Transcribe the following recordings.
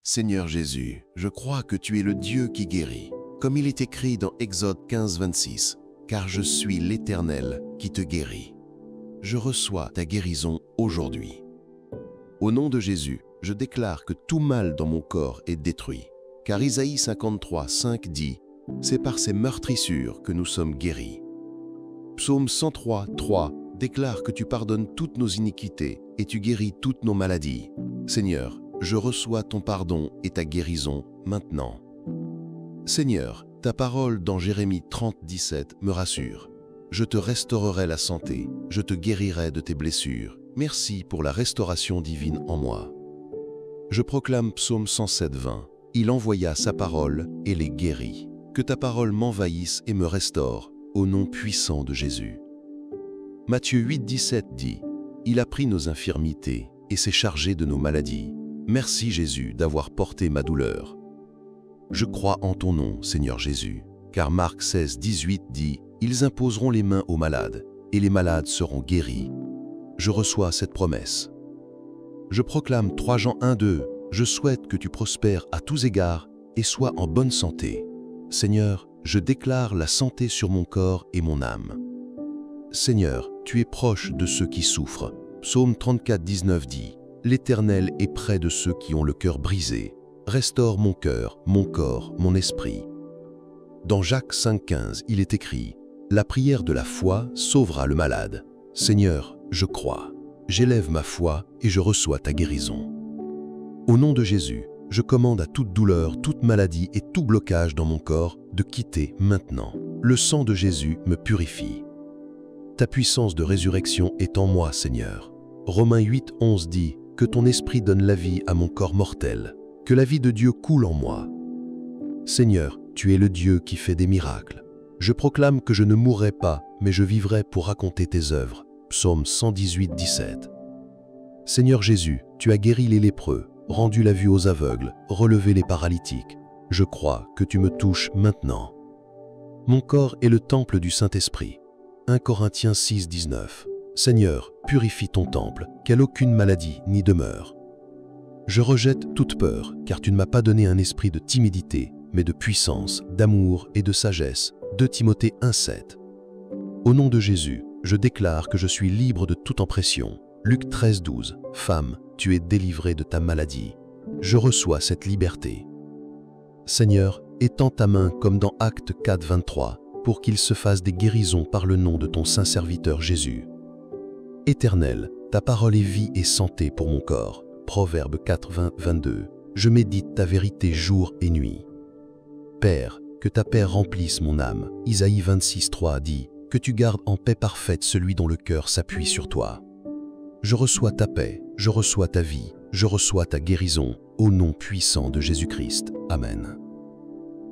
Seigneur Jésus, je crois que tu es le Dieu qui guérit, comme il est écrit dans Exode 15, 26, « Car je suis l'Éternel qui te guérit. » Je reçois ta guérison aujourd'hui. Au nom de Jésus, je déclare que tout mal dans mon corps est détruit, car Isaïe 53, 5 dit « C'est par ces meurtrissures que nous sommes guéris. » Psaume 103, 3 déclare que tu pardonnes toutes nos iniquités et tu guéris toutes nos maladies. Seigneur, je reçois ton pardon et ta guérison maintenant. Seigneur, ta parole dans Jérémie 30, 17 me rassure. Je te restaurerai la santé, je te guérirai de tes blessures. Merci pour la restauration divine en moi. Je proclame Psaume 107, 20. Il envoya sa parole et les guérit. Que ta parole m'envahisse et me restaure, au nom puissant de Jésus. Matthieu 8, 17 dit « Il a pris nos infirmités et s'est chargé de nos maladies. Merci Jésus d'avoir porté ma douleur. » Je crois en ton nom, Seigneur Jésus, car Marc 16, 18 dit « Ils imposeront les mains aux malades, et les malades seront guéris. » Je reçois cette promesse. Je proclame 3 Jean 1, 2 « Je souhaite que tu prospères à tous égards et sois en bonne santé. Seigneur, je déclare la santé sur mon corps et mon âme. Seigneur, tu es proche de ceux qui souffrent. » Psaume 34, 19 dit « L'Éternel est près de ceux qui ont le cœur brisé. Restaure mon cœur, mon corps, mon esprit. » Dans Jacques 5, 15, il est écrit « La prière de la foi sauvera le malade. Seigneur, je crois. J'élève ma foi et je reçois ta guérison. » Au nom de Jésus, je commande à toute douleur, toute maladie et tout blocage dans mon corps de quitter maintenant. Le sang de Jésus me purifie. Ta puissance de résurrection est en moi, Seigneur. Romains 8, 11 dit « Que ton esprit donne la vie à mon corps mortel. Que la vie de Dieu coule en moi. » Seigneur, tu es le Dieu qui fait des miracles. Je proclame que je ne mourrai pas, mais je vivrai pour raconter tes œuvres. Psaume 118, 17. Seigneur Jésus, tu as guéri les lépreux, rendu la vue aux aveugles, relevé les paralytiques. Je crois que tu me touches maintenant. Mon corps est le temple du Saint-Esprit. 1 Corinthiens 6, 19. Seigneur, purifie ton temple, qu'elle aucune maladie n'y demeure. Je rejette toute peur, car tu ne m'as pas donné un esprit de timidité, mais de puissance, d'amour et de sagesse. 2 Timothée 1, 7. Au nom de Jésus, je déclare que je suis libre de toute oppression. Luc 13, 12. Femme, tu es délivrée de ta maladie. Je reçois cette liberté. Seigneur, étends ta main comme dans Actes 4, 23, pour qu'il se fasse des guérisons par le nom de ton saint serviteur Jésus. Éternel, ta parole est vie et santé pour mon corps. Proverbe 4, 20, 22. Je médite ta vérité jour et nuit. Père, que ta paix remplisse mon âme. Isaïe 26, 3 dit « Que tu gardes en paix parfaite celui dont le cœur s'appuie sur toi. » Je reçois ta paix, je reçois ta vie, je reçois ta guérison, au nom puissant de Jésus-Christ. Amen.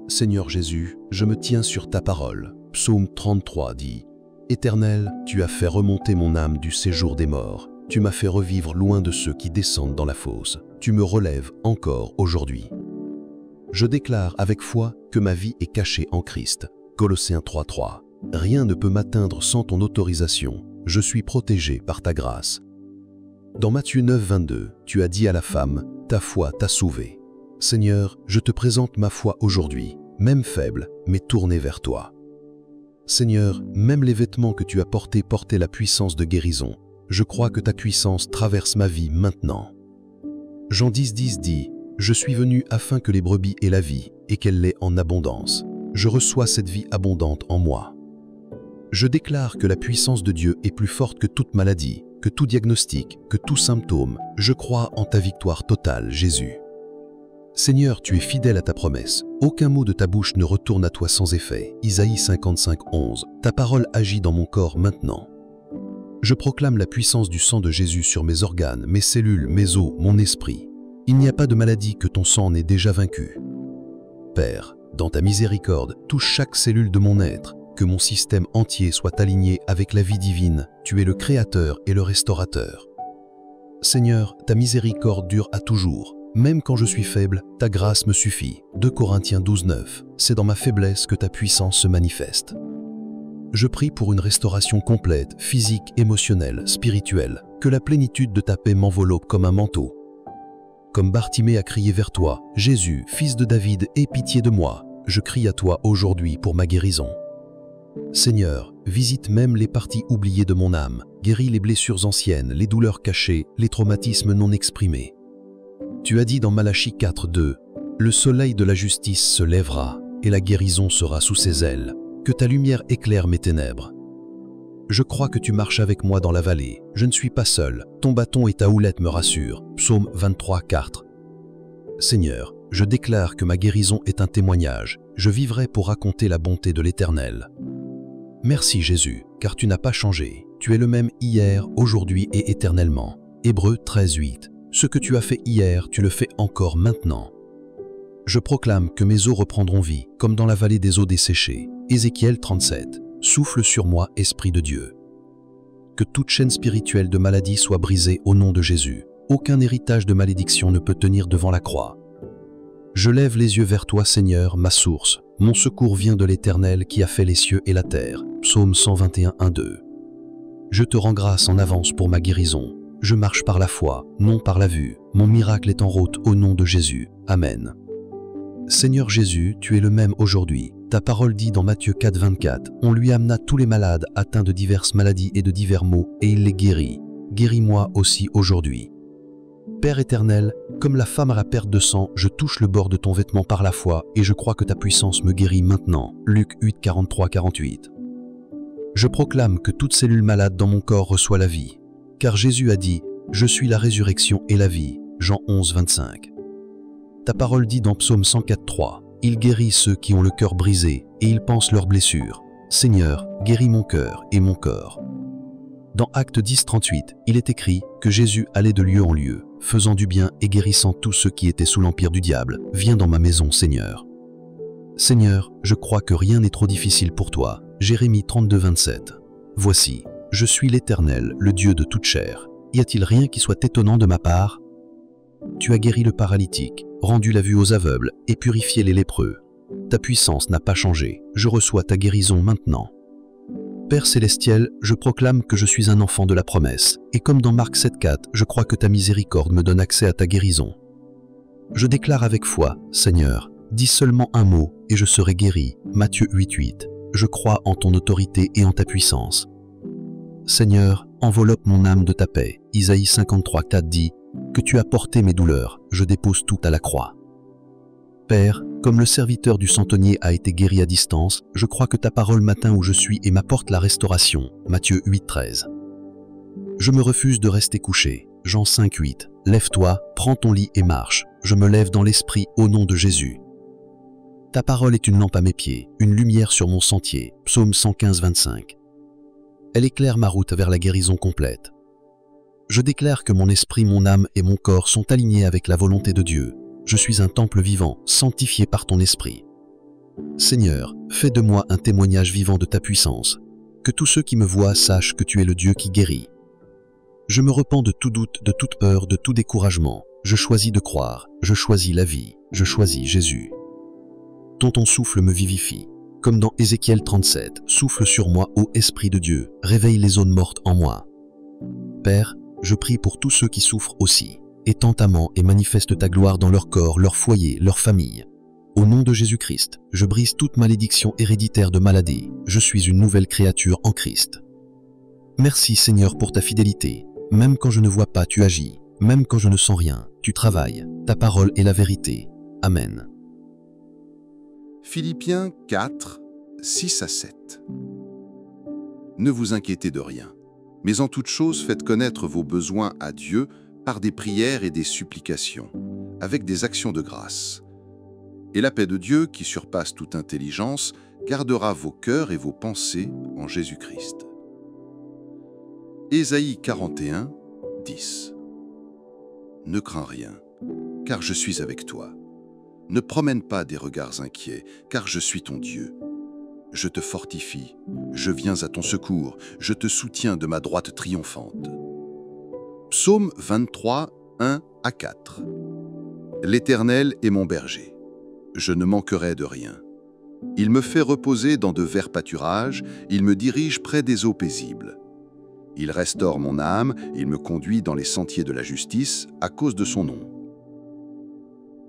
Seigneur Jésus, je me tiens sur ta parole. Psaume 33 dit « Éternel, tu as fait remonter mon âme du séjour des morts. Tu m'as fait revivre loin de ceux qui descendent dans la fosse. Tu me relèves encore aujourd'hui. » Je déclare avec foi que ma vie est cachée en Christ. Colossiens 3, 3. Rien ne peut m'atteindre sans ton autorisation. Je suis protégé par ta grâce. Dans Matthieu 9, 22, tu as dit à la femme, ta foi t'a sauvé. Seigneur, je te présente ma foi aujourd'hui, même faible, mais tournée vers toi. Seigneur, même les vêtements que tu as portés portaient la puissance de guérison. Je crois que ta puissance traverse ma vie maintenant. Jean 10, 10 dit, je suis venu afin que les brebis aient la vie et qu'elle l'ait en abondance. Je reçois cette vie abondante en moi. Je déclare que la puissance de Dieu est plus forte que toute maladie, que tout diagnostic, que tout symptôme. Je crois en ta victoire totale, Jésus. Seigneur, tu es fidèle à ta promesse. Aucun mot de ta bouche ne retourne à toi sans effet. Isaïe 55, 11. Ta parole agit dans mon corps maintenant. Je proclame la puissance du sang de Jésus sur mes organes, mes cellules, mes os, mon esprit. Il n'y a pas de maladie que ton sang n'ait déjà vaincue. Père, dans ta miséricorde, touche chaque cellule de mon être, que mon système entier soit aligné avec la vie divine. Tu es le Créateur et le Restaurateur. Seigneur, ta miséricorde dure à toujours. Même quand je suis faible, ta grâce me suffit. 2 Corinthiens 12, 9. C'est dans ma faiblesse que ta puissance se manifeste. Je prie pour une restauration complète, physique, émotionnelle, spirituelle. Que la plénitude de ta paix m'enveloppe comme un manteau. comme Bartimée a crié vers toi, « Jésus, fils de David, aie pitié de moi », je crie à toi aujourd'hui pour ma guérison. Seigneur, visite même les parties oubliées de mon âme, guéris les blessures anciennes, les douleurs cachées, les traumatismes non exprimés. Tu as dit dans Malachie 4:2, « Le soleil de la justice se lèvera, et la guérison sera sous ses ailes. Que ta lumière éclaire mes ténèbres. » Je crois que tu marches avec moi dans la vallée. Je ne suis pas seul. Ton bâton et ta houlette me rassurent. Psaume 23:4. Seigneur, je déclare que ma guérison est un témoignage. Je vivrai pour raconter la bonté de l'Éternel. Merci Jésus, car tu n'as pas changé. Tu es le même hier, aujourd'hui et éternellement. Hébreux 13:8. Ce que tu as fait hier, tu le fais encore maintenant. Je proclame que mes os reprendront vie, comme dans la vallée des eaux desséchées. Ézéchiel 37. Souffle sur moi, Esprit de Dieu. Que toute chaîne spirituelle de maladie soit brisée au nom de Jésus. Aucun héritage de malédiction ne peut tenir devant la croix. Je lève les yeux vers toi, Seigneur, ma source. Mon secours vient de l'Éternel qui a fait les cieux et la terre. Psaume 121:1-2. Je te rends grâce en avance pour ma guérison. Je marche par la foi, non par la vue. Mon miracle est en route au nom de Jésus. Amen. Seigneur Jésus, tu es le même aujourd'hui. Ta parole dit dans Matthieu 4:24, « On lui amena tous les malades atteints de diverses maladies et de divers maux, et il les guérit. Guéris-moi aussi aujourd'hui. » Père éternel, comme la femme à la perte de sang, je touche le bord de ton vêtement par la foi, et je crois que ta puissance me guérit maintenant. Luc 8:43-48. Je proclame que toute cellule malade dans mon corps reçoit la vie. Car Jésus a dit, « Je suis la résurrection et la vie. » Jean 11:25. Ta parole dit dans Psaume 104:3, « Il guérit ceux qui ont le cœur brisé, et il pense leurs blessures. Seigneur, guéris mon cœur et mon corps. » Dans Actes 10:38, il est écrit que Jésus allait de lieu en lieu, faisant du bien et guérissant tous ceux qui étaient sous l'empire du diable. Viens dans ma maison, Seigneur. Seigneur, je crois que rien n'est trop difficile pour toi. Jérémie 32:27. Voici, je suis l'Éternel, le Dieu de toute chair. Y a-t-il rien qui soit étonnant de ma part? Tu as guéri le paralytique, rendu la vue aux aveugles et purifié les lépreux. Ta puissance n'a pas changé. Je reçois ta guérison maintenant. Père célestiel, je proclame que je suis un enfant de la promesse, et comme dans Marc 7:4, je crois que ta miséricorde me donne accès à ta guérison. Je déclare avec foi, Seigneur, dis seulement un mot et je serai guéri. Matthieu 8:8. Je crois en ton autorité et en ta puissance. Seigneur, enveloppe mon âme de ta paix. Isaïe 53:4 dit, que tu as porté mes douleurs, je dépose tout à la croix. Père, comme le serviteur du centenier a été guéri à distance, je crois que ta parole m'atteint où je suis et m'apporte la restauration. Matthieu 8:13. Je me refuse de rester couché. Jean 5:8. Lève-toi, prends ton lit et marche. Je me lève dans l'esprit au nom de Jésus. Ta parole est une lampe à mes pieds, une lumière sur mon sentier. Psaume 115:25. Elle éclaire ma route vers la guérison complète. Je déclare que mon esprit, mon âme et mon corps sont alignés avec la volonté de Dieu. Je suis un temple vivant, sanctifié par ton esprit. Seigneur, fais de moi un témoignage vivant de ta puissance. Que tous ceux qui me voient sachent que tu es le Dieu qui guérit. Je me repens de tout doute, de toute peur, de tout découragement. Je choisis de croire, je choisis la vie, je choisis Jésus. Ton souffle me vivifie. Comme dans Ézéchiel 37, souffle sur moi, ô Esprit de Dieu, réveille les zones mortes en moi. Père, je prie pour tous ceux qui souffrent aussi. Étends ta main et manifeste ta gloire dans leur corps, leur foyer, leur famille. Au nom de Jésus-Christ, je brise toute malédiction héréditaire de maladie. Je suis une nouvelle créature en Christ. Merci Seigneur pour ta fidélité. Même quand je ne vois pas, tu agis. Même quand je ne sens rien, tu travailles. Ta parole est la vérité. Amen. Philippiens 4, 6-7. Ne vous inquiétez de rien, mais en toute chose faites connaître vos besoins à Dieu par des prières et des supplications, avec des actions de grâce. Et la paix de Dieu, qui surpasse toute intelligence, gardera vos cœurs et vos pensées en Jésus-Christ. Ésaïe 41, 10. Ne crains rien, car je suis avec toi. Ne promène pas des regards inquiets, car je suis ton Dieu. Je te fortifie, je viens à ton secours, je te soutiens de ma droite triomphante. Psaume 23, 1-4. L'Éternel est mon berger. Je ne manquerai de rien. Il me fait reposer dans de verts pâturages, il me dirige près des eaux paisibles. Il restaure mon âme, il me conduit dans les sentiers de la justice à cause de son nom.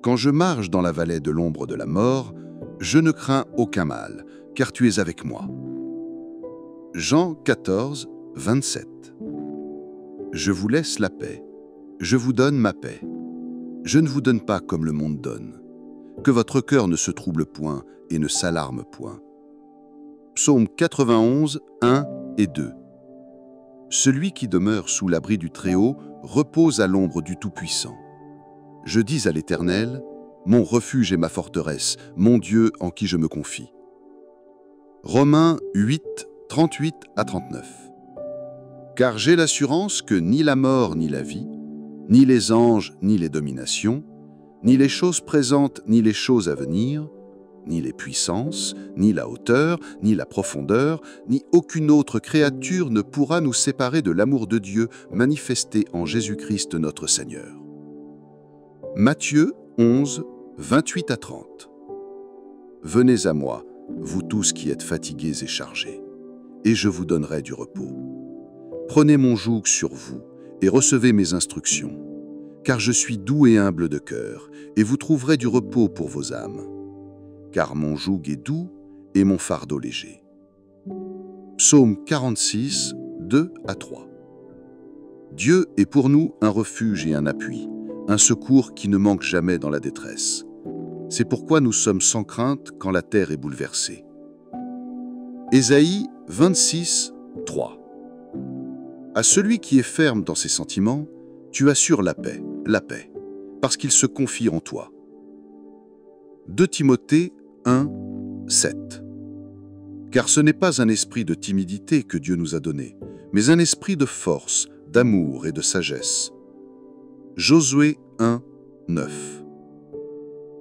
Quand je marche dans la vallée de l'ombre de la mort, je ne crains aucun mal, car tu es avec moi. Jean 14, 27. Je vous laisse la paix. Je vous donne ma paix. Je ne vous donne pas comme le monde donne. Que votre cœur ne se trouble point et ne s'alarme point. Psaume 91, 1 et 2. Celui qui demeure sous l'abri du Très-Haut repose à l'ombre du Tout-Puissant. Je dis à l'Éternel, mon refuge et ma forteresse, mon Dieu en qui je me confie. Romains 8, 38 à 39. Car j'ai l'assurance que ni la mort ni la vie, ni les anges ni les dominations, ni les choses présentes ni les choses à venir, ni les puissances, ni la hauteur, ni la profondeur, ni aucune autre créature ne pourra nous séparer de l'amour de Dieu manifesté en Jésus-Christ notre Seigneur. Matthieu 11, 28 à 30. Venez à moi, vous tous qui êtes fatigués et chargés, et je vous donnerai du repos. Prenez mon joug sur vous et recevez mes instructions, car je suis doux et humble de cœur, et vous trouverez du repos pour vos âmes. Car mon joug est doux et mon fardeau léger. Psaume 46, 2 à 3. Dieu est pour nous un refuge et un appui, un secours qui ne manque jamais dans la détresse. C'est pourquoi nous sommes sans crainte quand la terre est bouleversée. Ésaïe 26, 3. À celui qui est ferme dans ses sentiments, tu assures la paix, parce qu'il se confie en toi. 2 Timothée 1, 7. Car ce n'est pas un esprit de timidité que Dieu nous a donné, mais un esprit de force, d'amour et de sagesse. Josué 1, 9.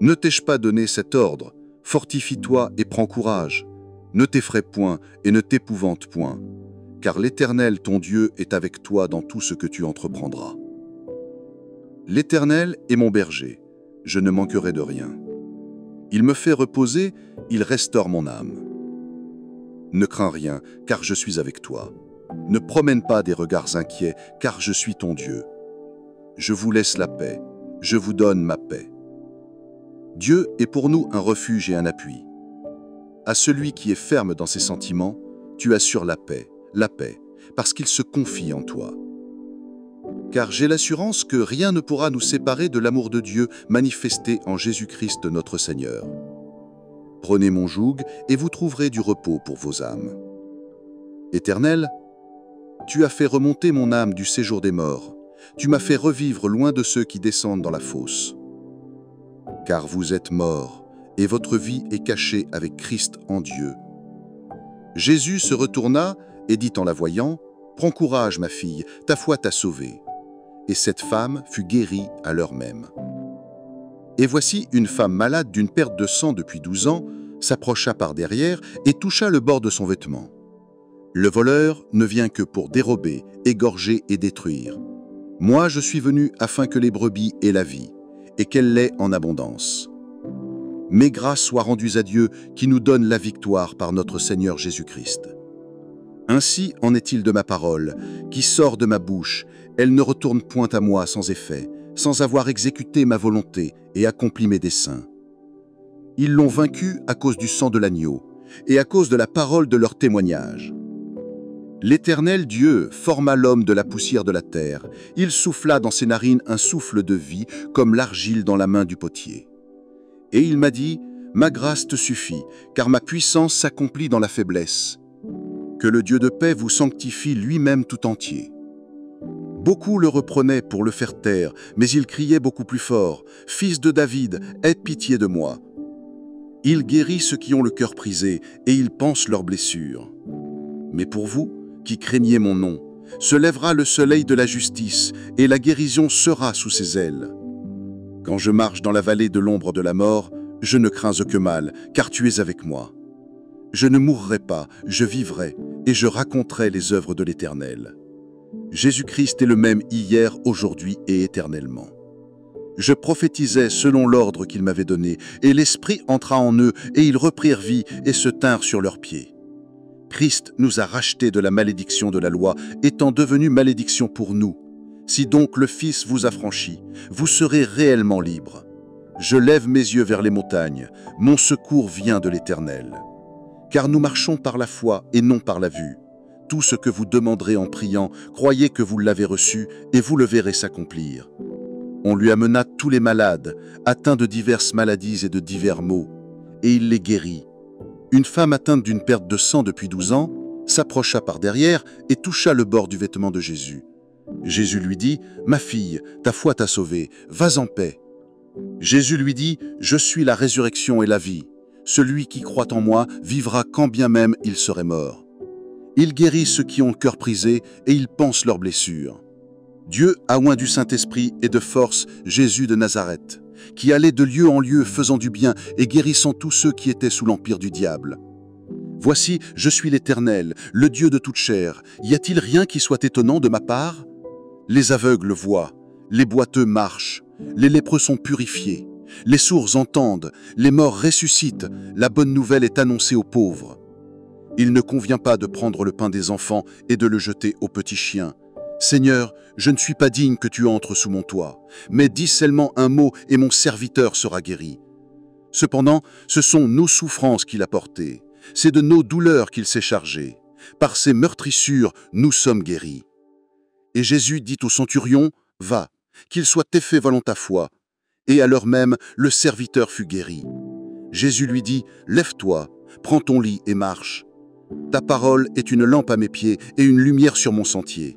Ne t'ai-je pas donné cet ordre? Fortifie-toi et prends courage. Ne t'effraie point et ne t'épouvante point, car l'Éternel, ton Dieu, est avec toi dans tout ce que tu entreprendras. L'Éternel est mon berger, je ne manquerai de rien. Il me fait reposer, il restaure mon âme. Ne crains rien, car je suis avec toi. Ne promène pas des regards inquiets, car je suis ton Dieu. Je vous laisse la paix, je vous donne ma paix. Dieu est pour nous un refuge et un appui. À celui qui est ferme dans ses sentiments, tu assures la paix, parce qu'il se confie en toi. Car j'ai l'assurance que rien ne pourra nous séparer de l'amour de Dieu manifesté en Jésus-Christ notre Seigneur. Prenez mon joug et vous trouverez du repos pour vos âmes. Éternel, tu as fait remonter mon âme du séjour des morts. Tu m'as fait revivre loin de ceux qui descendent dans la fosse. Car vous êtes morts, et votre vie est cachée avec Christ en Dieu. Jésus se retourna et dit en la voyant, « Prends courage, ma fille, ta foi t'a sauvée. » Et cette femme fut guérie à l'heure même. Et voici une femme malade d'une perte de sang depuis 12 ans, s'approcha par derrière et toucha le bord de son vêtement. Le voleur ne vient que pour dérober, égorger et détruire. Moi, je suis venu afin que les brebis aient la vie, et qu'elle l'ait en abondance. Mes grâces soient rendues à Dieu qui nous donne la victoire par notre Seigneur Jésus-Christ. Ainsi en est-il de ma parole, qui sort de ma bouche, elle ne retourne point à moi sans effet, sans avoir exécuté ma volonté et accompli mes desseins. Ils l'ont vaincu à cause du sang de l'agneau et à cause de la parole de leur témoignage. L'Éternel Dieu forma l'homme de la poussière de la terre. Il souffla dans ses narines un souffle de vie, comme l'argile dans la main du potier. Et il m'a dit, « Ma grâce te suffit, car ma puissance s'accomplit dans la faiblesse. Que le Dieu de paix vous sanctifie lui-même tout entier. » Beaucoup le reprenaient pour le faire taire, mais il criait beaucoup plus fort, « Fils de David, aie pitié de moi. » Il guérit ceux qui ont le cœur brisé, et il panse leurs blessures. Mais pour vous, qui craignez mon nom, se lèvera le soleil de la justice, et la guérison sera sous ses ailes. Quand je marche dans la vallée de l'ombre de la mort, je ne crains aucun mal, car tu es avec moi. Je ne mourrai pas, je vivrai, et je raconterai les œuvres de l'Éternel. Jésus-Christ est le même hier, aujourd'hui et éternellement. Je prophétisais selon l'ordre qu'il m'avait donné, et l'Esprit entra en eux, et ils reprirent vie et se tinrent sur leurs pieds. Christ nous a rachetés de la malédiction de la loi, étant devenu malédiction pour nous. Si donc le Fils vous affranchit, vous serez réellement libres. Je lève mes yeux vers les montagnes, mon secours vient de l'Éternel. Car nous marchons par la foi et non par la vue. Tout ce que vous demanderez en priant, croyez que vous l'avez reçu et vous le verrez s'accomplir. On lui amena tous les malades, atteints de diverses maladies et de divers maux, et il les guérit. Une femme atteinte d'une perte de sang depuis 12 ans s'approcha par derrière et toucha le bord du vêtement de Jésus. Jésus lui dit, « Ma fille, ta foi t'a sauvée, vas en paix. » Jésus lui dit, « Je suis la résurrection et la vie. Celui qui croit en moi vivra quand bien même il serait mort. » Il guérit ceux qui ont le cœur brisé et il panse leurs blessures. Dieu a oint du Saint-Esprit et de force Jésus de Nazareth, qui allait de lieu en lieu faisant du bien et guérissant tous ceux qui étaient sous l'empire du diable. Voici, je suis l'Éternel, le Dieu de toute chair. Y a-t-il rien qui soit étonnant de ma part? Les aveugles voient, les boiteux marchent, les lépreux sont purifiés, les sourds entendent, les morts ressuscitent, la bonne nouvelle est annoncée aux pauvres. Il ne convient pas de prendre le pain des enfants et de le jeter aux petits chiens. Seigneur, je ne suis pas digne que tu entres sous mon toit, mais dis seulement un mot et mon serviteur sera guéri. Cependant, ce sont nos souffrances qu'il a portées, c'est de nos douleurs qu'il s'est chargé. Par ses meurtrissures, nous sommes guéris. Et Jésus dit au centurion, « Va, qu'il soit fait selon ta foi. » Et à l'heure même, le serviteur fut guéri. Jésus lui dit, « Lève-toi, prends ton lit et marche. Ta parole est une lampe à mes pieds et une lumière sur mon sentier.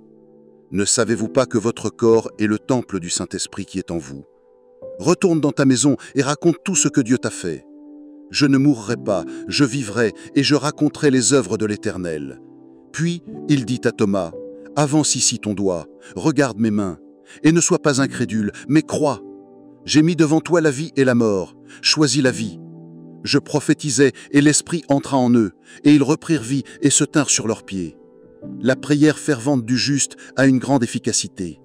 Ne savez-vous pas que votre corps est le temple du Saint-Esprit qui est en vous? Retourne dans ta maison et raconte tout ce que Dieu t'a fait. Je ne mourrai pas, je vivrai et je raconterai les œuvres de l'Éternel. » Puis il dit à Thomas, « Avance ici ton doigt, regarde mes mains, et ne sois pas incrédule, mais crois. J'ai mis devant toi la vie et la mort, choisis la vie. » Je prophétisais, et l'Esprit entra en eux, et ils reprirent vie et se tinrent sur leurs pieds. La prière fervente du juste a une grande efficacité.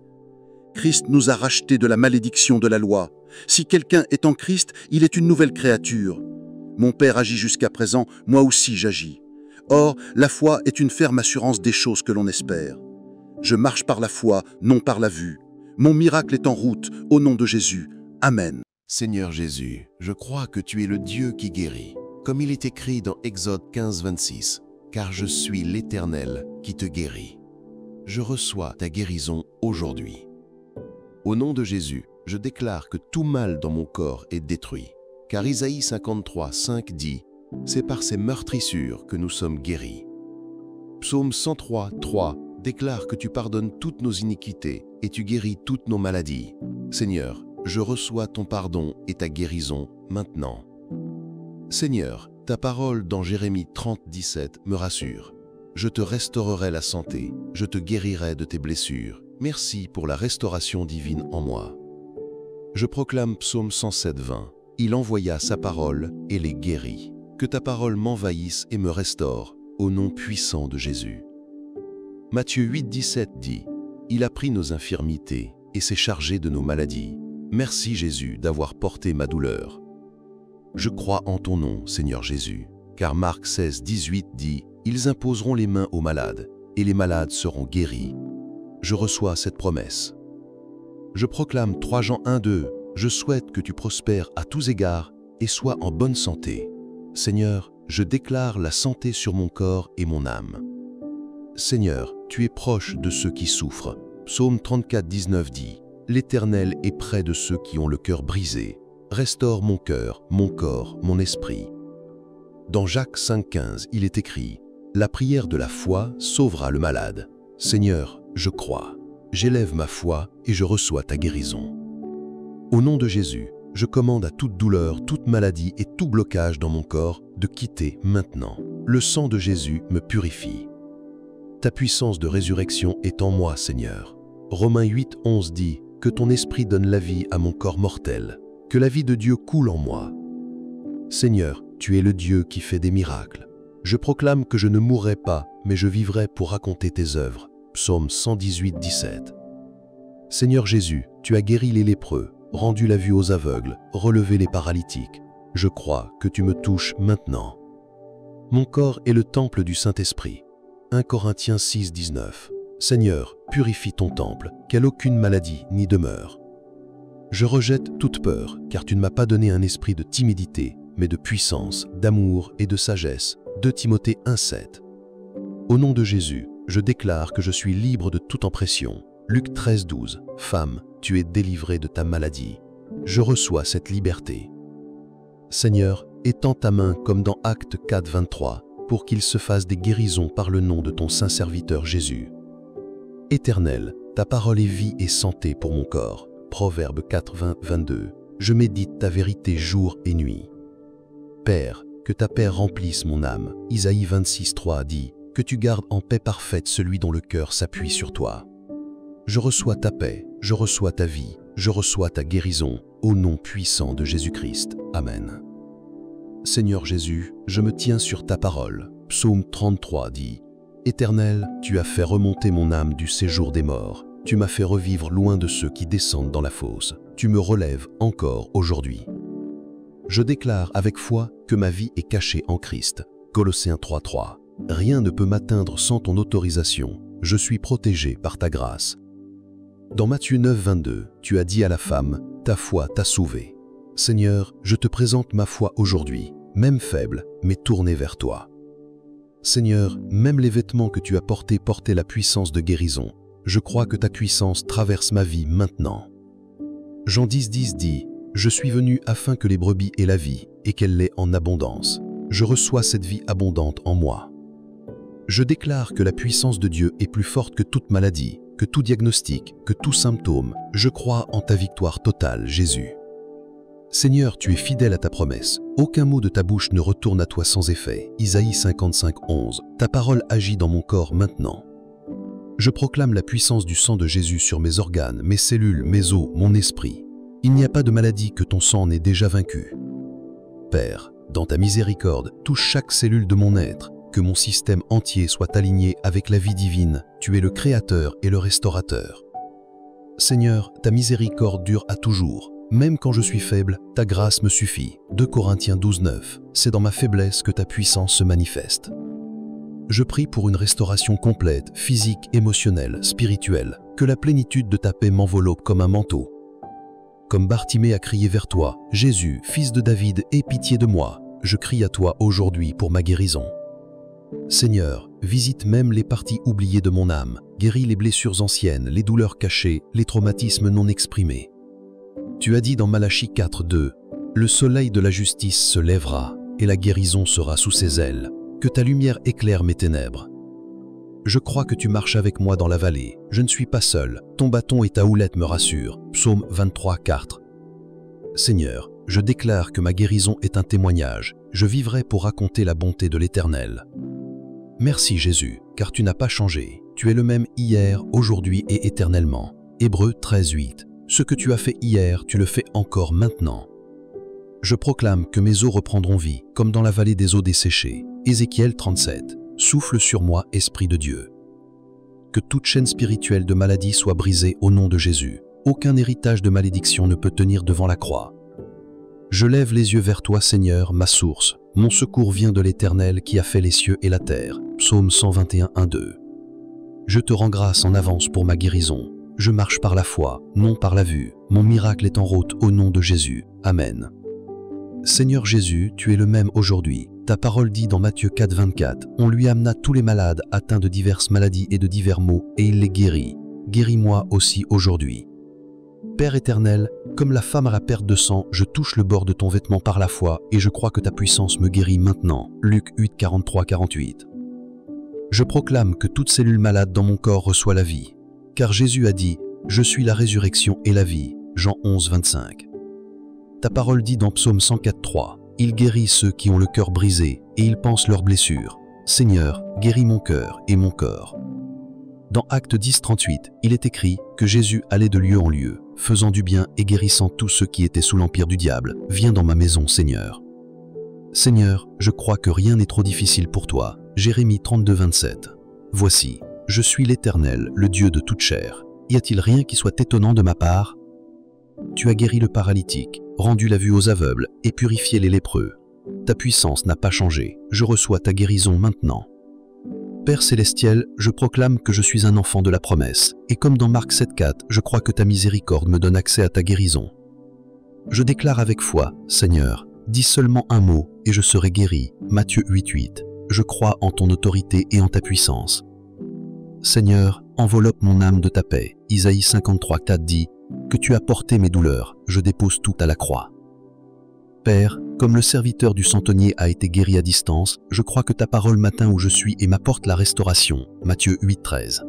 Christ nous a rachetés de la malédiction de la loi. Si quelqu'un est en Christ, il est une nouvelle créature. Mon Père agit jusqu'à présent, moi aussi j'agis. Or, la foi est une ferme assurance des choses que l'on espère. Je marche par la foi, non par la vue. Mon miracle est en route, au nom de Jésus. Amen. Seigneur Jésus, je crois que tu es le Dieu qui guérit, comme il est écrit dans Exode 15, 26, « Car je suis l'Éternel qui te guérit. » Je reçois ta guérison aujourd'hui. Au nom de Jésus, je déclare que tout mal dans mon corps est détruit, car Isaïe 53, 5 dit « C'est par ces meurtrissures que nous sommes guéris. » Psaume 103, 3 déclare que tu pardonnes toutes nos iniquités et tu guéris toutes nos maladies. Seigneur, je reçois ton pardon et ta guérison maintenant. Seigneur, ta parole dans Jérémie 30, 17 me rassure. Je te restaurerai la santé, je te guérirai de tes blessures. Merci pour la restauration divine en moi. Je proclame Psaume 107, 20. Il envoya sa parole et les guérit. Que ta parole m'envahisse et me restaure, au nom puissant de Jésus. Matthieu 8, 17 dit, « Il a pris nos infirmités et s'est chargé de nos maladies. Merci Jésus d'avoir porté ma douleur. » Je crois en ton nom, Seigneur Jésus, car Marc 16, 18 dit, « Ils imposeront les mains aux malades, et les malades seront guéris. » Je reçois cette promesse. Je proclame 3 Jean 1, 2, « Je souhaite que tu prospères à tous égards et sois en bonne santé. Seigneur, je déclare la santé sur mon corps et mon âme. Seigneur, tu es proche de ceux qui souffrent. » Psaume 34, 19 dit, « L'Éternel est près de ceux qui ont le cœur brisé. Restaure mon cœur, mon corps, mon esprit. » Dans Jacques 5, 15, il est écrit, « La prière de la foi sauvera le malade. Seigneur, je crois. J'élève ma foi et je reçois ta guérison. » Au nom de Jésus, je commande à toute douleur, toute maladie et tout blocage dans mon corps de quitter maintenant. Le sang de Jésus me purifie. Ta puissance de résurrection est en moi, Seigneur. Romains 8, 11 dit, « Que ton esprit donne la vie à mon corps mortel. Que la vie de Dieu coule en moi. » Seigneur, tu es le Dieu qui fait des miracles. Je proclame que je ne mourrai pas, mais je vivrai pour raconter tes œuvres. Psaume 118, 17. Seigneur Jésus, tu as guéri les lépreux, rendu la vue aux aveugles, relevé les paralytiques. Je crois que tu me touches maintenant. Mon corps est le temple du Saint-Esprit. 1 Corinthiens 6, 19. Seigneur, purifie ton temple, qu'elle aucune maladie n'y demeure. Je rejette toute peur, car tu ne m'as pas donné un esprit de timidité, mais de puissance, d'amour et de sagesse. 2 Timothée 1,7. Au nom de Jésus, je déclare que je suis libre de toute oppression. Luc 13,12. Femme, tu es délivrée de ta maladie. Je reçois cette liberté. Seigneur, étends ta main comme dans Actes 4,23, pour qu'il se fasse des guérisons par le nom de ton saint serviteur Jésus. Éternel, ta parole est vie et santé pour mon corps. Proverbe 4,22. Je médite ta vérité jour et nuit. Père, que ta paix remplisse mon âme. Isaïe 26,3 dit, que tu gardes en paix parfaite celui dont le cœur s'appuie sur toi. Je reçois ta paix, je reçois ta vie, je reçois ta guérison, au nom puissant de Jésus-Christ. Amen. Seigneur Jésus, je me tiens sur ta parole. Psaume 33 dit, Éternel, tu as fait remonter mon âme du séjour des morts. Tu m'as fait revivre loin de ceux qui descendent dans la fosse. Tu me relèves encore aujourd'hui. Je déclare avec foi que ma vie est cachée en Christ. Colossiens 3,3. Rien ne peut m'atteindre sans ton autorisation. Je suis protégé par ta grâce. Dans Matthieu 9,22, tu as dit à la femme, ta foi t'a sauvé. Seigneur, je te présente ma foi aujourd'hui, même faible, mais tournée vers toi. Seigneur, même les vêtements que tu as portés portaient la puissance de guérison. Je crois que ta puissance traverse ma vie maintenant. Jean 10,10 dit, je suis venu afin que les brebis aient la vie et qu'elle l'ait en abondance. Je reçois cette vie abondante en moi. Je déclare que la puissance de Dieu est plus forte que toute maladie, que tout diagnostic, que tout symptôme. Je crois en ta victoire totale, Jésus. Seigneur, tu es fidèle à ta promesse. Aucun mot de ta bouche ne retourne à toi sans effet. Isaïe 55,11. Ta parole agit dans mon corps maintenant. Je proclame la puissance du sang de Jésus sur mes organes, mes cellules, mes os, mon esprit. Il n'y a pas de maladie que ton sang n'ait déjà vaincue. Père, dans ta miséricorde, touche chaque cellule de mon être, que mon système entier soit aligné avec la vie divine. Tu es le Créateur et le Restaurateur. Seigneur, ta miséricorde dure à toujours. Même quand je suis faible, ta grâce me suffit. 2 Corinthiens 12,9. C'est dans ma faiblesse que ta puissance se manifeste. Je prie pour une restauration complète, physique, émotionnelle, spirituelle, que la plénitude de ta paix m'enveloppe comme un manteau. Comme Bartimée a crié vers toi, Jésus, fils de David, aie pitié de moi, je crie à toi aujourd'hui pour ma guérison. Seigneur, visite même les parties oubliées de mon âme, guéris les blessures anciennes, les douleurs cachées, les traumatismes non exprimés. Tu as dit dans Malachie 4,2, le soleil de la justice se lèvera et la guérison sera sous ses ailes. Que ta lumière éclaire mes ténèbres. Je crois que tu marches avec moi dans la vallée. Je ne suis pas seul. Ton bâton et ta houlette me rassurent. Psaume 23,4. Seigneur, je déclare que ma guérison est un témoignage. Je vivrai pour raconter la bonté de l'Éternel. Merci Jésus, car tu n'as pas changé. Tu es le même hier, aujourd'hui et éternellement. Hébreux 13,8. Ce que tu as fait hier, tu le fais encore maintenant. Je proclame que mes os reprendront vie, comme dans la vallée des eaux desséchées. Ézéchiel 37. Souffle sur moi, Esprit de Dieu. Que toute chaîne spirituelle de maladie soit brisée au nom de Jésus. Aucun héritage de malédiction ne peut tenir devant la croix. Je lève les yeux vers toi, Seigneur, ma source. Mon secours vient de l'Éternel qui a fait les cieux et la terre. Psaume 121, 1-2. Je te rends grâce en avance pour ma guérison. Je marche par la foi, non par la vue. Mon miracle est en route au nom de Jésus. Amen. Seigneur Jésus, tu es le même aujourd'hui. Ta parole dit dans Matthieu 4,24, on lui amena tous les malades atteints de diverses maladies et de divers maux, et il les guérit. Guéris-moi aussi aujourd'hui. Père éternel, comme la femme à la perte de sang, je touche le bord de ton vêtement par la foi, et je crois que ta puissance me guérit maintenant. Luc 8, 43-48. Je proclame que toute cellule malade dans mon corps reçoit la vie. Car Jésus a dit, je suis la résurrection et la vie. Jean 11, 25. Ta parole dit dans Psaume 104,3, il guérit ceux qui ont le cœur brisé et ils pansent leurs blessures. Seigneur, guéris mon cœur et mon corps. Dans Actes 10,38, il est écrit que Jésus allait de lieu en lieu, faisant du bien et guérissant tous ceux qui étaient sous l'empire du diable. Viens dans ma maison, Seigneur. Seigneur, je crois que rien n'est trop difficile pour toi. Jérémie 32, 27. Voici, je suis l'Éternel, le Dieu de toute chair. Y a-t-il rien qui soit étonnant de ma part? Tu as guéri le paralytique, rendu la vue aux aveugles et purifié les lépreux. Ta puissance n'a pas changé. Je reçois ta guérison maintenant. Père célestiel, je proclame que je suis un enfant de la promesse. Et comme dans Marc 7,4, je crois que ta miséricorde me donne accès à ta guérison. Je déclare avec foi, Seigneur, dis seulement un mot et je serai guéri. Matthieu 8:8. Je crois en ton autorité et en ta puissance. Seigneur, enveloppe mon âme de ta paix. Isaïe 53:4 dit que tu as porté mes douleurs, je dépose tout à la croix. Père, comme le serviteur du centenier a été guéri à distance, je crois que ta parole matin où je suis et m'apporte la restauration. Matthieu 8:13.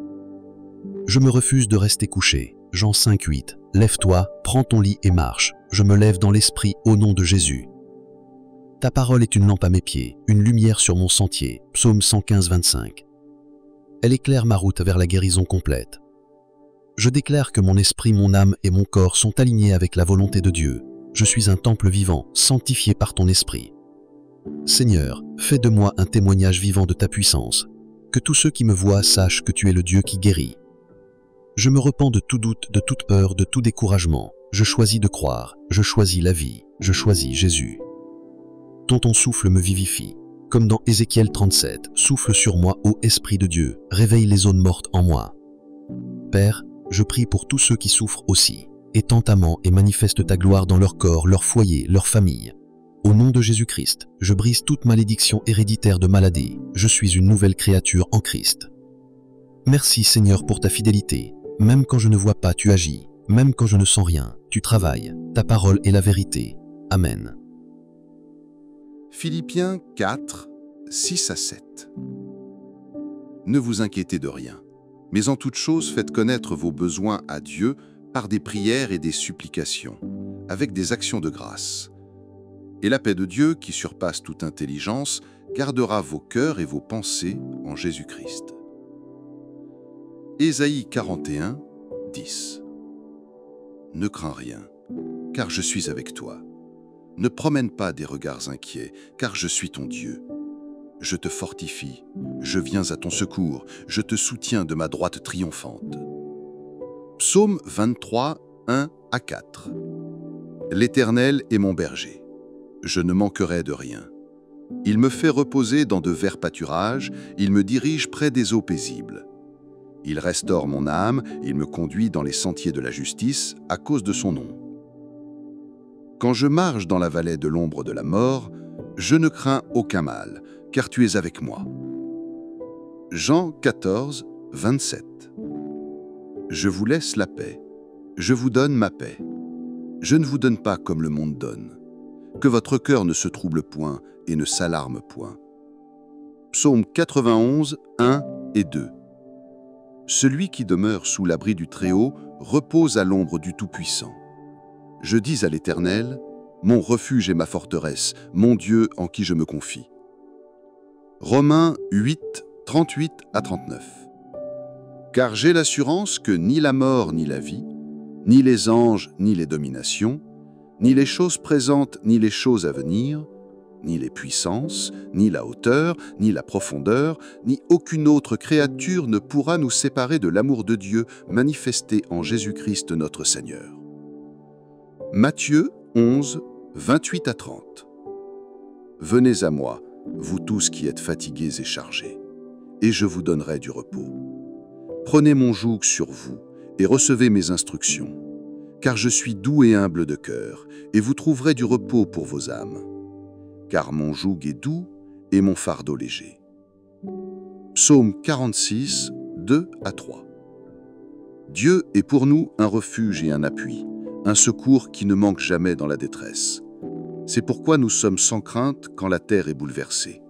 Je me refuse de rester couché. Jean 5:8. Lève-toi, prends ton lit et marche. Je me lève dans l'esprit au nom de Jésus. Ta parole est une lampe à mes pieds, une lumière sur mon sentier. Psaume 115:25. Elle éclaire ma route vers la guérison complète. Je déclare que mon esprit, mon âme et mon corps sont alignés avec la volonté de Dieu. Je suis un temple vivant, sanctifié par ton esprit. Seigneur, fais de moi un témoignage vivant de ta puissance. Que tous ceux qui me voient sachent que tu es le Dieu qui guérit. Je me repens de tout doute, de toute peur, de tout découragement. Je choisis de croire, je choisis la vie, je choisis Jésus. Ton souffle me vivifie. Comme dans Ézéchiel 37, souffle sur moi, ô Esprit de Dieu, réveille les zones mortes en moi. Père, je prie pour tous ceux qui souffrent aussi. Étends ta main et manifeste ta gloire dans leur corps, leur foyer, leur famille. Au nom de Jésus-Christ, je brise toute malédiction héréditaire de maladie. Je suis une nouvelle créature en Christ. Merci Seigneur pour ta fidélité. Même quand je ne vois pas, tu agis. Même quand je ne sens rien, tu travailles. Ta parole est la vérité. Amen. Philippiens 4, 6-7. Ne vous inquiétez de rien, mais en toute chose faites connaître vos besoins à Dieu par des prières et des supplications, avec des actions de grâce. Et la paix de Dieu, qui surpasse toute intelligence, gardera vos cœurs et vos pensées en Jésus-Christ. Ésaïe 41, 10. Ne crains rien, car je suis avec toi. Ne promène pas des regards inquiets, car je suis ton Dieu. Je te fortifie, je viens à ton secours, je te soutiens de ma droite triomphante. Psaume 23, 1-4. L'Éternel est mon berger. Je ne manquerai de rien. Il me fait reposer dans de verts pâturages, il me dirige près des eaux paisibles. Il restaure mon âme, il me conduit dans les sentiers de la justice à cause de son nom. Quand je marche dans la vallée de l'ombre de la mort, je ne crains aucun mal, car tu es avec moi. Jean 14, 27. Je vous laisse la paix, je vous donne ma paix. Je ne vous donne pas comme le monde donne. Que votre cœur ne se trouble point et ne s'alarme point. Psaume 91, 1 et 2. Celui qui demeure sous l'abri du Très-Haut repose à l'ombre du Tout-Puissant. Je dis à l'Éternel, mon refuge et ma forteresse, mon Dieu en qui je me confie. Romains 8, 38-39. Car j'ai l'assurance que ni la mort ni la vie, ni les anges ni les dominations, ni les choses présentes ni les choses à venir, ni les puissances, ni la hauteur, ni la profondeur, ni aucune autre créature ne pourra nous séparer de l'amour de Dieu manifesté en Jésus-Christ notre Seigneur. Matthieu 11, 28-30. Venez à moi, vous tous qui êtes fatigués et chargés, et je vous donnerai du repos. Prenez mon joug sur vous et recevez mes instructions, car je suis doux et humble de cœur, et vous trouverez du repos pour vos âmes. Car mon joug est doux et mon fardeau léger. Psaume 46, 2-3. Dieu est pour nous un refuge et un appui, un secours qui ne manque jamais dans la détresse. C'est pourquoi nous sommes sans crainte quand la terre est bouleversée.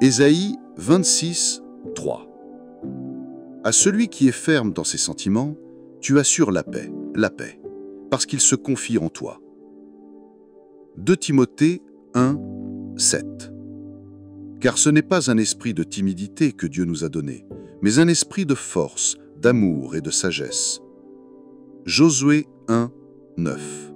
Ésaïe 26, 3. À celui qui est ferme dans ses sentiments, tu assures la paix, parce qu'il se confie en toi. 2 Timothée 1, 7. Car ce n'est pas un esprit de timidité que Dieu nous a donné, mais un esprit de force, d'amour et de sagesse. Josué 1, 9.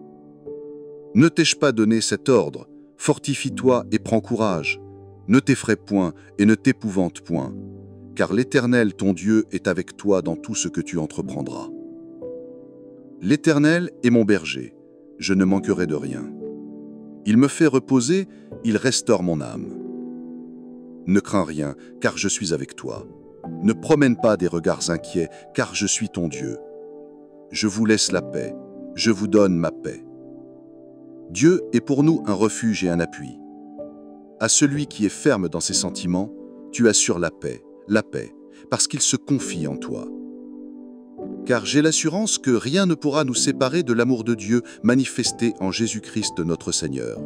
Ne t'ai-je pas donné cet ordre? Fortifie-toi et prends courage. Ne t'effraie point et ne t'épouvante point, car l'Éternel, ton Dieu, est avec toi dans tout ce que tu entreprendras. L'Éternel est mon berger, je ne manquerai de rien. Il me fait reposer, il restaure mon âme. Ne crains rien, car je suis avec toi. Ne promène pas des regards inquiets, car je suis ton Dieu. Je vous laisse la paix, je vous donne ma paix. Dieu est pour nous un refuge et un appui. À celui qui est ferme dans ses sentiments, tu assures la paix, parce qu'il se confie en toi. Car j'ai l'assurance que rien ne pourra nous séparer de l'amour de Dieu manifesté en Jésus-Christ notre Seigneur.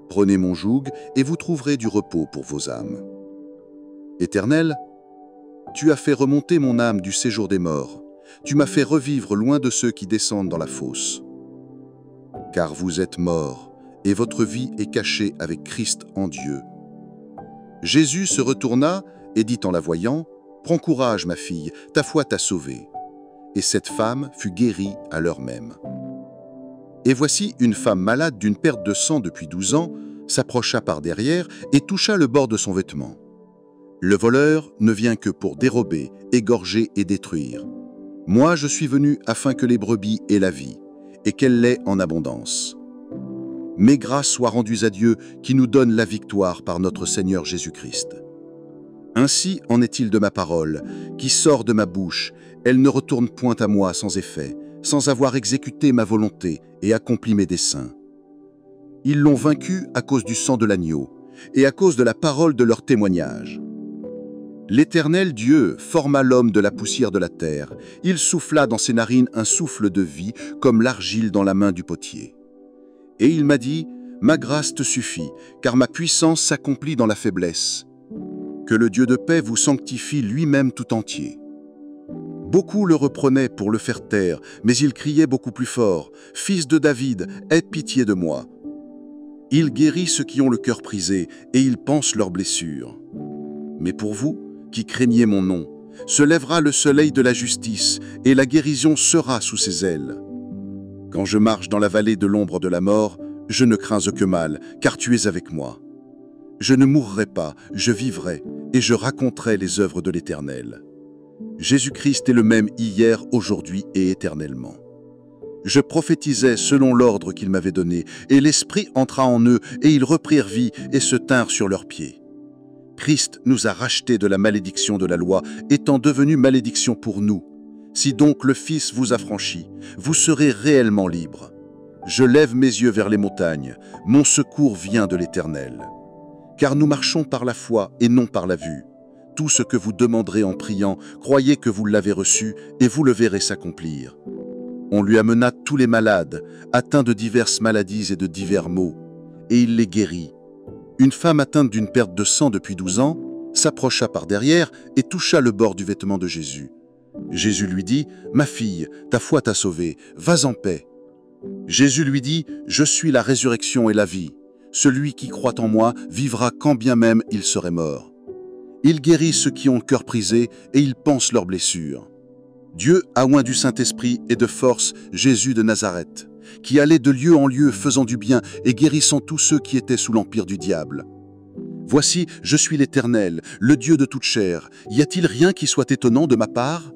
Prenez mon joug et vous trouverez du repos pour vos âmes. Éternel, tu as fait remonter mon âme du séjour des morts. Tu m'as fait revivre loin de ceux qui descendent dans la fosse. Car vous êtes morts, et votre vie est cachée avec Christ en Dieu. Jésus se retourna et dit en la voyant, « Prends courage, ma fille, ta foi t'a sauvée. » Et cette femme fut guérie à l'heure même. Et voici une femme malade d'une perte de sang depuis 12 ans, s'approcha par derrière et toucha le bord de son vêtement. Le voleur ne vient que pour dérober, égorger et détruire. Moi, je suis venu afin que les brebis aient la vie, et qu'elle l'ait en abondance. Mais grâce soient rendues à Dieu qui nous donne la victoire par notre Seigneur Jésus-Christ. Ainsi en est-il de ma parole, qui sort de ma bouche, elle ne retourne point à moi sans effet, sans avoir exécuté ma volonté et accompli mes desseins. Ils l'ont vaincu à cause du sang de l'agneau, et à cause de la parole de leur témoignage. L'Éternel Dieu forma l'homme de la poussière de la terre. Il souffla dans ses narines un souffle de vie, comme l'argile dans la main du potier. Et il m'a dit, « Ma grâce te suffit, car ma puissance s'accomplit dans la faiblesse. Que le Dieu de paix vous sanctifie lui-même tout entier. » Beaucoup le reprenaient pour le faire taire, mais il criait beaucoup plus fort, « Fils de David, aie pitié de moi. » Il guérit ceux qui ont le cœur brisé, et il panse leurs blessures. Mais pour vous, qui craignez mon nom, se lèvera le soleil de la justice, et la guérison sera sous ses ailes. Quand je marche dans la vallée de l'ombre de la mort, je ne crains aucun mal, car tu es avec moi. Je ne mourrai pas, je vivrai, et je raconterai les œuvres de l'Éternel. Jésus-Christ est le même hier, aujourd'hui et éternellement. Je prophétisais selon l'ordre qu'il m'avait donné, et l'Esprit entra en eux, et ils reprirent vie et se tinrent sur leurs pieds. Christ nous a rachetés de la malédiction de la loi, étant devenu malédiction pour nous. Si donc le Fils vous affranchit, vous serez réellement libres. Je lève mes yeux vers les montagnes, mon secours vient de l'Éternel. Car nous marchons par la foi et non par la vue. Tout ce que vous demanderez en priant, croyez que vous l'avez reçu et vous le verrez s'accomplir. On lui amena tous les malades, atteints de diverses maladies et de divers maux, et il les guérit. Une femme atteinte d'une perte de sang depuis 12 ans s'approcha par derrière et toucha le bord du vêtement de Jésus. Jésus lui dit, « Ma fille, ta foi t'a sauvée, vas en paix. » Jésus lui dit, « Je suis la résurrection et la vie. Celui qui croit en moi vivra quand bien même il serait mort. » Il guérit ceux qui ont le cœur brisé et il panse leurs blessures. Dieu a oint du Saint-Esprit et de force Jésus de Nazareth, qui allait de lieu en lieu faisant du bien et guérissant tous ceux qui étaient sous l'empire du diable. Voici, je suis l'Éternel, le Dieu de toute chair. Y a-t-il rien qui soit étonnant de ma part?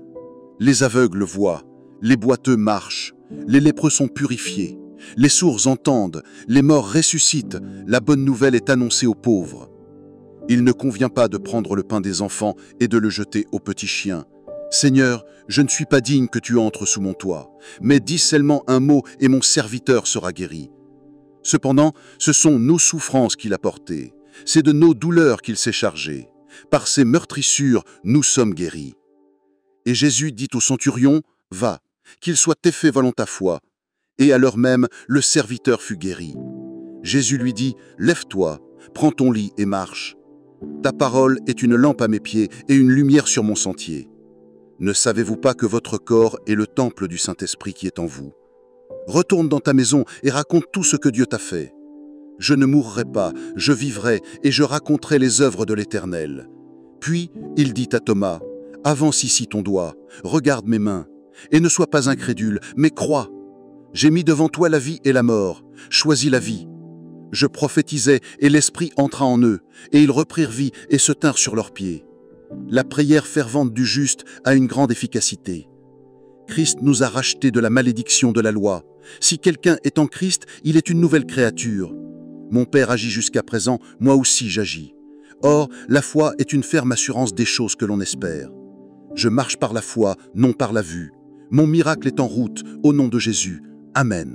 Les aveugles voient, les boiteux marchent, les lépreux sont purifiés, les sourds entendent, les morts ressuscitent, la bonne nouvelle est annoncée aux pauvres. Il ne convient pas de prendre le pain des enfants et de le jeter aux petits chiens. Seigneur, je ne suis pas digne que tu entres sous mon toit, mais dis seulement un mot et mon serviteur sera guéri. Cependant, ce sont nos souffrances qu'il a portées, c'est de nos douleurs qu'il s'est chargé. Par ses meurtrissures, nous sommes guéris. Et Jésus dit au centurion, « Va, qu'il soit fait selon ta foi. » Et à l'heure même, le serviteur fut guéri. Jésus lui dit, « Lève-toi, prends ton lit et marche. Ta parole est une lampe à mes pieds et une lumière sur mon sentier. Ne savez-vous pas que votre corps est le temple du Saint-Esprit qui est en vous? Retourne dans ta maison et raconte tout ce que Dieu t'a fait. Je ne mourrai pas, je vivrai et je raconterai les œuvres de l'Éternel. » Puis il dit à Thomas, « Avance ici ton doigt, regarde mes mains, et ne sois pas incrédule, mais crois. J'ai mis devant toi la vie et la mort, choisis la vie. » Je prophétisais et l'Esprit entra en eux, et ils reprirent vie et se tinrent sur leurs pieds. La prière fervente du juste a une grande efficacité. Christ nous a rachetés de la malédiction de la loi. Si quelqu'un est en Christ, il est une nouvelle créature. Mon Père agit jusqu'à présent, moi aussi j'agis. Or, la foi est une ferme assurance des choses que l'on espère. Je marche par la foi, non par la vue. Mon miracle est en route, au nom de Jésus. Amen.